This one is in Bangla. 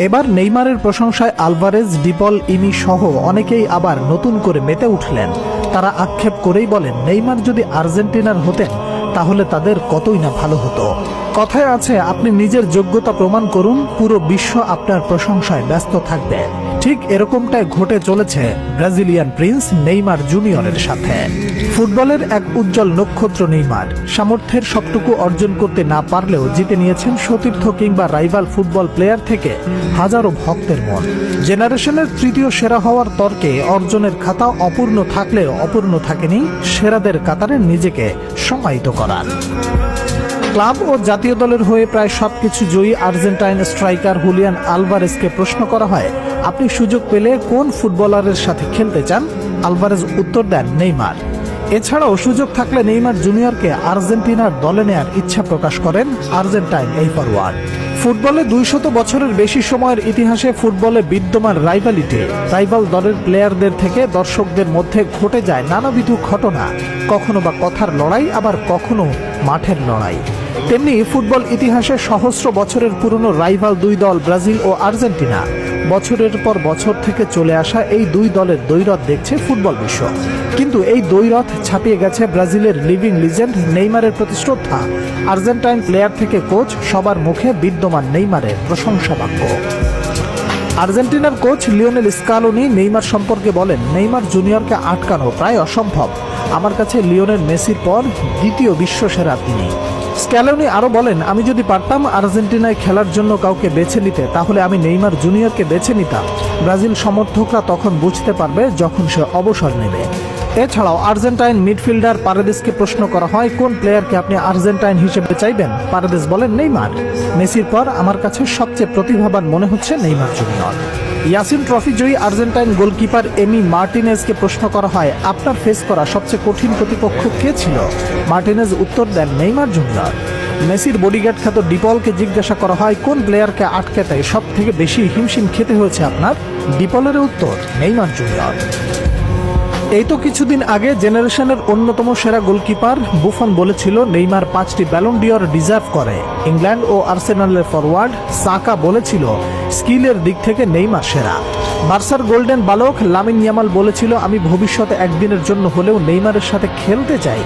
এবার নেইমারের প্রশংসায় আলভারেজ, ডিপল, ইনি সহ অনেকেই আবার নতুন করে মেতে উঠলেন। তারা আক্ষেপ করেই বলেন, নেইমার যদি আর্জেন্টিনার হতেন তাহলে তাদের কতই না ভালো হতো। কথায় আছে, আপনি নিজের যোগ্যতা প্রমাণ করুন, পুরো বিশ্ব আপনার প্রশংসায় ব্যস্ত থাকবে। ঠিক এরকমটাই ঘটে চলেছে ব্রাজিলিয়ান প্রিন্স নেইমার জুনিয়রের সাথে। ফুটবলের এক উজ্জ্বল নক্ষত্র নেইমার সামর্থ্যের সবটুকু অর্জন করতে না পারলেও জিতে নিয়েছেন সতীর্থ কিংবা রাইভাল ফুটবল প্লেয়ার থেকে হাজারো ভক্তের মন। জেনারেশনের তৃতীয় সেরা হওয়ার তর্কে অর্জনের খাতা অপূর্ণ থাকলেও অপূর্ণ থাকেনি সেরাদের কাতারে নিজেকে সমাহিত করার। ক্লাব ও জাতীয় দলের হয়ে প্রায় সবকিছু জয়ী আর্জেন্টাইন স্ট্রাইকার হুলিয়ান আলভারেজকে প্রশ্ন করা হয়, আপনি সুযোগ পেলে কোন ফুটবলারের সাথে খেলতে চান? আলভারেজ উত্তর দেন, নেইমার। এছাড়াও সুযোগ থাকলে নেইমার জুনিয়রকে আর্জেন্টিনার দলে নেয়ার ইচ্ছা প্রকাশ করেন আর্জেন্টাইন এই ফরওয়ার্ড। ফুটবলে 200 বছরের বেশি সময়ের ইতিহাসে ফুটবলে বিদ্যমান রাইভাল দলের প্লেয়ারদের থেকে দর্শকদের মধ্যে ঘটে যায় নানাবিধ ঘটনা, কখনো বা কথার লড়াই, আবার কখনো মাঠের লড়াই। তেমনি ফুটবল ইতিহাসে সহস্র বছরের পুরনো রাইভাল দুই দল ব্রাজিল ও আর্জেন্টিনা, বছরের পর বছর থেকে চলে আসা এই দুই দলের দ্বৈরথ দেখছে ফুটবল বিশ্ব। কিন্তু এই দ্বৈরথ ছাপিয়ে গেছে ব্রাজিলের লিভিং লিজেন্ড নেইমারের প্রতি শ্রদ্ধা। আর্জেন্টাইন প্লেয়ার থেকে কোচ, সবার মুখে বিদ্যমান নেইমারের প্রশংসা বাক্য। আর্জেন্টিনার কোচ লিওনেল স্কালোনি নেইমার সম্পর্কে বলেন, নেইমার জুনিয়রকে আটকানো প্রায় অসম্ভব। আমার কাছে লিওনেল মেসির পর দ্বিতীয় বিশ্বসেরা তিনি। স্ক্যালোনি আরও বলেন, আমি যদি পারতাম আর্জেন্টিনায় খেলার জন্য কাউকে বেছে নিতে, তাহলে আমি নেইমার জুনিয়রকে বেছে নিতাম। ব্রাজিল সমর্থকরা তখন বুঝতে পারবে যখন সে অবসর নেবে। এছাড়াও আর্জেন্টাইন মিডফিল্ডার পারেদেসকে প্রশ্ন করা হয়, কোন প্লেয়ারকে আপনি আর্জেন্টাইন হিসেবে চাইবেন? পারেদেস বলেন, নেইমার। মেসির পর আমার কাছে সবচেয়ে প্রতিভাবান মনে হচ্ছে নেইমার জুনিয়র। ইয়াসিন ট্রফি জয়ী আর্জেন্টাইন গোলকিপার এমি মার্টিনেজকে প্রশ্ন করা হয়, আপনার ফেস করা সবচেয়ে কঠিন প্রতিপক্ষ কে ছিল? মার্টিনেজ উত্তর দেন, নেইমার জুনিয়র। মেসির বডিগার্ড খ্যাত ডিপলকে জিজ্ঞাসা করা হয়, কোন প্লেয়ারকে আটকাতে সব থেকে বেশি হিমশিম খেতে হয়েছে আপনার? ডিপলের উত্তর, নেইমার জুনিয়র। এই তো কিছুদিন আগে জেনারেশনের অন্যতম সেরা গোলকিপার বুফন বলেছিল নেইমার 5টি ব্যালন ডিওর ডিজার্ভ করে। ইংল্যান্ড ও আর্সেনালের ফরওয়ার্ড সাকা বলেছিল স্কিলের দিক থেকে নেইমার সেরা। বার্সার গোল্ডেন বালক লামিন ইয়ামাল বলেছিল, আমি ভবিষ্যতে একদিনের জন্য হলেও নেইমারের সাথে খেলতে চাই।